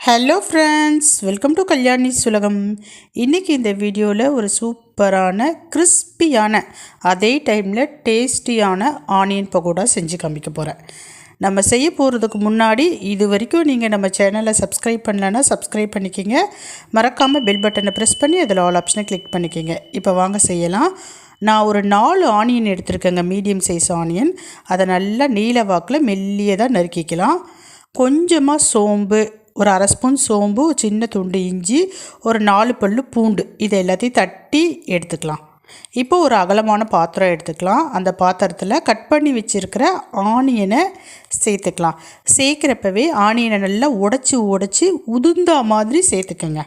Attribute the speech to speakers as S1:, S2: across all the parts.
S1: Hello friends, welcome to Kalyani சுலகம். இன்றைக்கி இந்த வீடியோவில் ஒரு சூப்பரான கிறிஸ்பியான அதே டைமில் டேஸ்டியான ஆனியன் பகோடா செஞ்சு காமிக்க போகிறேன். நம்ம செய்ய போகிறதுக்கு முன்னாடி இது வரைக்கும் நீங்கள் நம்ம சேனலை சப்ஸ்கிரைப் பண்ணலன்னா சப்ஸ்கிரைப் பண்ணிக்கிங்க. மறக்காமல் பெல் பட்டனை ப்ரெஸ் பண்ணி அதில் ஆல் ஆப்ஷனை கிளிக் பண்ணிக்கிங்க. இப்போ வாங்க செய்யலாம். நான் ஒரு 4 ஆனியன் எடுத்துருக்கேங்க, மீடியம் சைஸ் ஆனியன். அதை நல்லா நீல வாக்கில் மெல்லியதாக நறுக்கிக்கலாம். கொஞ்சமாக சோம்பு, ஒரு அரை ஸ்பூன் சோம்பு, சின்ன துண்டு இஞ்சி, ஒரு 4 பல்லு பூண்டு, இதை எல்லாத்தையும் தட்டி எடுத்துக்கலாம். இப்போ ஒரு அகலமான பாத்திரம் எடுத்துக்கலாம். அந்த பாத்திரத்தில் கட் பண்ணி வச்சுருக்கிற ஆனியனை சேர்த்துக்கலாம். சேர்க்குறப்பவே ஆனியனை நல்லா உடச்சி உதுந்தா மாதிரி சேர்த்துக்கோங்க.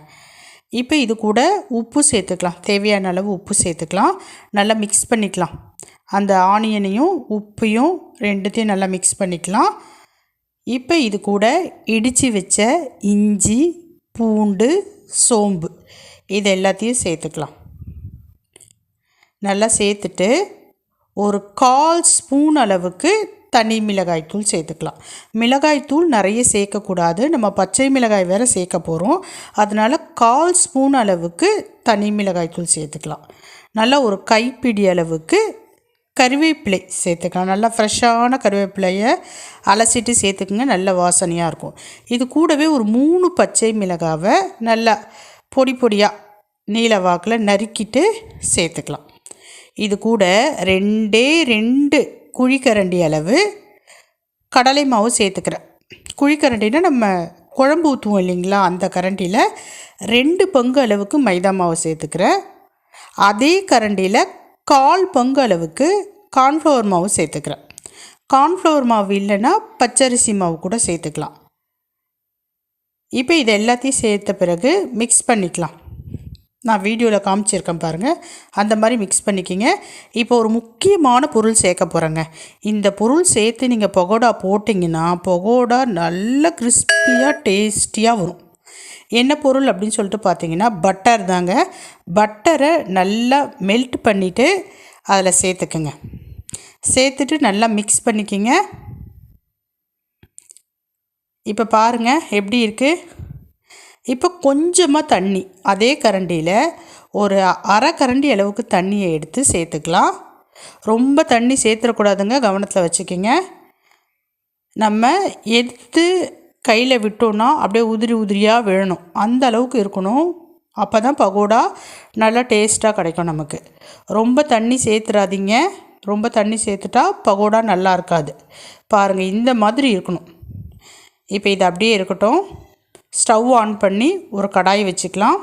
S1: இப்போ இது கூட உப்பு சேர்த்துக்கலாம். தேவையான அளவு உப்பு சேர்த்துக்கலாம். நல்லா மிக்ஸ் பண்ணிக்கலாம். அந்த ஆனியனையும் உப்பையும் ரெண்டுத்தையும் நல்லா மிக்ஸ் பண்ணிக்கலாம். இப்போ இது கூட இடித்து வச்ச இஞ்சி, பூண்டு, சோம்பு, இது எல்லாத்தையும் சேர்த்துக்கலாம். நல்லா சேர்த்துட்டு ஒரு 1/4 ஸ்பூன் அளவுக்கு தனி மிளகாய்த்தூள் சேர்த்துக்கலாம். மிளகாய்த்தூள் நிறைய சேர்க்கக்கூடாது, நம்ம பச்சை மிளகாய் வேறு சேர்க்க போகிறோம். அதனால் 1/4 ஸ்பூன் அளவுக்கு தனி மிளகாய்த்தூள் சேர்த்துக்கலாம். நல்லா ஒரு கைப்பிடி அளவுக்கு கருவேப்பிலை சேர்த்துக்கலாம். நல்லா ஃப்ரெஷ்ஷான கருவேப்பிலையை அலசிட்டு சேர்த்துக்குங்க, நல்ல வாசனையாக இருக்கும். இது கூடவே ஒரு 3 பச்சை மிளகாவை நல்லா பொடி பொடியாக நீல வாக்கில் நறுக்கிட்டு சேர்த்துக்கலாம். இது கூட 2 குழிக்கரண்டி அளவு கடலை மாவு சேர்த்துக்கிறேன். குழிக்கரண்டினா நம்ம குழம்பு ஊற்றுவோம் இல்லைங்களா, அந்த கரண்டியில் 2 பங்கு அளவுக்கு மைதா மாவு சேர்த்துக்கிறேன். அதே கரண்டியில் 1/4 பங்கு அளவுக்கு கார்ன்ஃப்ளவர் மாவு சேர்த்துக்கிறேன். கார்ன்ஃப்ளவர் மாவு இல்லைன்னா பச்சரிசி மாவு கூட சேர்த்துக்கலாம். இப்போ இது எல்லாத்தையும் சேர்த்த பிறகு மிக்ஸ் பண்ணிக்கலாம். நான் வீடியோவில் காமிச்சிருக்கேன் பாருங்கள், அந்த மாதிரி மிக்ஸ் பண்ணிக்கிங்க. இப்போ ஒரு முக்கியமான பொருள் சேர்க்க போகிறேங்க. இந்த பொருள் சேர்த்து நீங்கள் பகோடா போட்டிங்கன்னா பகோடா நல்ல கிறிஸ்பியாக டேஸ்டியாக வரும். என்ன பொருள் அப்படின்னு சொல்லிட்டு பார்த்தீங்கன்னா பட்டர் தாங்க. பட்டரை நல்லா மெல்ட் பண்ணிவிட்டு அதில் சேர்த்துக்குங்க. சேர்த்துட்டு நல்லா மிக்ஸ் பண்ணிக்கிங்க. இப்போ பாருங்கள் எப்படி இருக்குது. இப்போ கொஞ்சமாக தண்ணி, அதே கரண்டியில் ஒரு அரை கரண்டி அளவுக்கு தண்ணியை எடுத்து சேர்த்துக்கலாம். ரொம்ப தண்ணி சேர்த்துடக்கூடாதுங்க, கவனத்தில் வச்சுக்கிங்க. நம்ம எடுத்து கையில் விட்டோன்னா அப்படியே உதிரியாக விழணும், அந்த அளவுக்கு இருக்கணும். அப்போ தான் பகோடா நல்லா டேஸ்ட்டாக கிடைக்கும் நமக்கு. ரொம்ப தண்ணி சேர்த்துறாதீங்க, ரொம்ப தண்ணி சேர்த்துட்டா பகோடா நல்லா இருக்காது. பாருங்கள், இந்த மாதிரி இருக்கணும். இப்போ இது அப்படியே இருக்கட்டும். ஸ்டவ் ஆன் பண்ணி ஒரு கடாய் வச்சுக்கலாம்.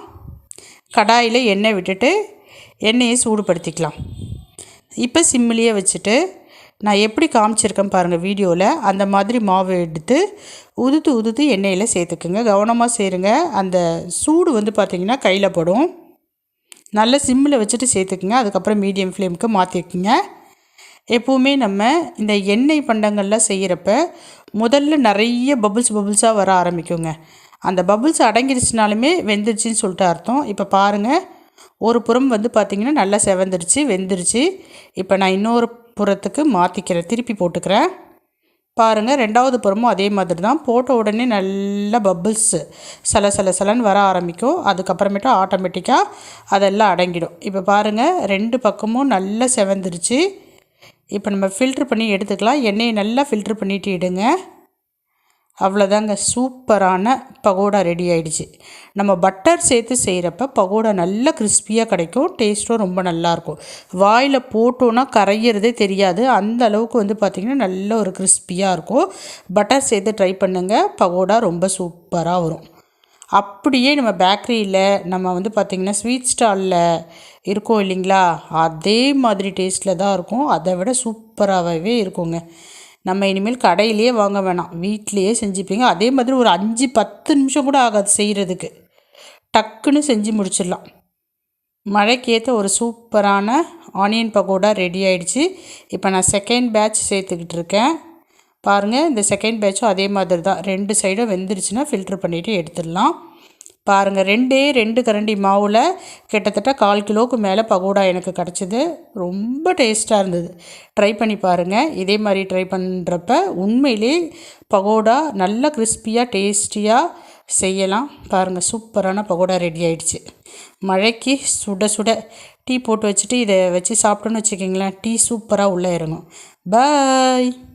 S1: கடாயில் எண்ணெய் விட்டுட்டு எண்ணெயை சூடுபடுத்திக்கலாம். இப்போ சிம்மிலேயே வச்சுட்டு நான் எப்படி காமிச்சிருக்கேன் பாருங்கள் வீடியோவில், அந்த மாதிரி மாவு எடுத்து உதுத்து எண்ணெயில் சேர்த்துக்குங்க. கவனமாக சேருங்க, அந்த சூடு பார்த்திங்கன்னா கையில் படும். நல்லா சிம்மில் வச்சுட்டு சேர்த்துக்குங்க. அதுக்கப்புறம் மீடியம் ஃப்ளேமுக்கு மாற்றிக்குங்க. எப்போவுமே நம்ம இந்த எண்ணெய் பண்டங்கள்லாம் செய்கிறப்ப முதல்ல நிறைய பபுள்ஸாக வர ஆரம்பிக்குங்க. அந்த பபுள்ஸ் அடங்கிடுச்சுனாலுமே வெந்துருச்சின்னு சொல்லிட்டு அர்த்தம். இப்போ பாருங்கள், ஒரு புறம் பார்த்திங்கன்னா நல்லா செவந்துருச்சு, வெந்துருச்சு. இப்போ நான் இன்னொரு புறத்துக்கு மாற்றிக்கிறேன், திருப்பி போட்டுக்கிறேன். பாருங்கள், 2வது புறமும் அதே மாதிரி தான். போட்ட உடனே நல்லா பபுள்ஸு சலன்னு வர ஆரம்பிக்கும். அதுக்கப்புறமேட்டு ஆட்டோமேட்டிக்காக அதெல்லாம் அடங்கிடும். இப்போ பாருங்கள், 2 பக்கமும் நல்லா செவந்துருச்சு. இப்போ நம்ம ஃபில்ட்ரு பண்ணி எடுத்துக்கலாம். எண்ணெயை நல்லா ஃபில்ட்ரு பண்ணிவிட்டு எடுங்க. அவ்வளோதாங்க, சூப்பரான பகோடா ரெடி ஆகிடுச்சு. நம்ம பட்டர் சேர்த்து செய்கிறப்ப பகோடா நல்லா கிறிஸ்பியாக கிடைக்கும், டேஸ்ட்டும் ரொம்ப நல்லாயிருக்கும். வாயில் போட்டோன்னா கரையிறதே தெரியாது, அந்த அளவுக்கு பார்த்திங்கன்னா நல்ல ஒரு கிறிஸ்பியாக இருக்கும். பட்டர் சேர்த்து ட்ரை பண்ணுங்கள், பகோடா ரொம்ப சூப்பராக வரும். அப்படியே நம்ம பேக்கரியில் நம்ம பார்த்திங்கன்னா ஸ்வீட் ஸ்டாலில் இருக்கும் இல்லைங்களா, அதே மாதிரி டேஸ்ட்டில் தான் இருக்கும். அதை விட சூப்பராகவே இருக்குங்க. நம்ம இனிமேல் கடையிலே வாங்க வேணாம், வீட்லேயே செஞ்சுப்பீங்க. அதே மாதிரி ஒரு 5-10 நிமிஷம் கூட ஆகாது செய்கிறதுக்கு, டக்குன்னு செஞ்சு முடிச்சிடலாம். மழைக்கேற்ற ஒரு சூப்பரான ஆனியன் பகோடா ரெடி ஆகிடுச்சு. இப்போ நான் செகண்ட் பேட்ச் சேர்த்துக்கிட்டு இருக்கேன். பாருங்கள், இந்த செகண்ட் பேட்சும் அதே மாதிரி தான். 2 சைடும் வெந்துருச்சுன்னா ஃபில்ட்ரு பண்ணிவிட்டு எடுத்துடலாம். பாருங்கள், 2 கரண்டி மாவில் கிட்டத்தட்ட 1/4 கிலோவுக்கு மேலே பகோடா எனக்கு கிடச்சிது. ரொம்ப டேஸ்ட்டாக இருந்தது. ட்ரை பண்ணி பாருங்கள். இதே மாதிரி ட்ரை பண்ணுறப்ப உண்மையிலே பகோடா நல்லா கிறிஸ்பியாக டேஸ்டியாக செய்யலாம். பாருங்கள், சூப்பரான பகோடா ரெடி ஆயிடுச்சு. மழைக்கு சுட சுட டீ போட்டு வச்சுட்டு இதை வச்சு சாப்பிட்டோன்னு வச்சுக்கிங்களேன், டீ சூப்பராக உள்ளே இறங்கும். பாய்.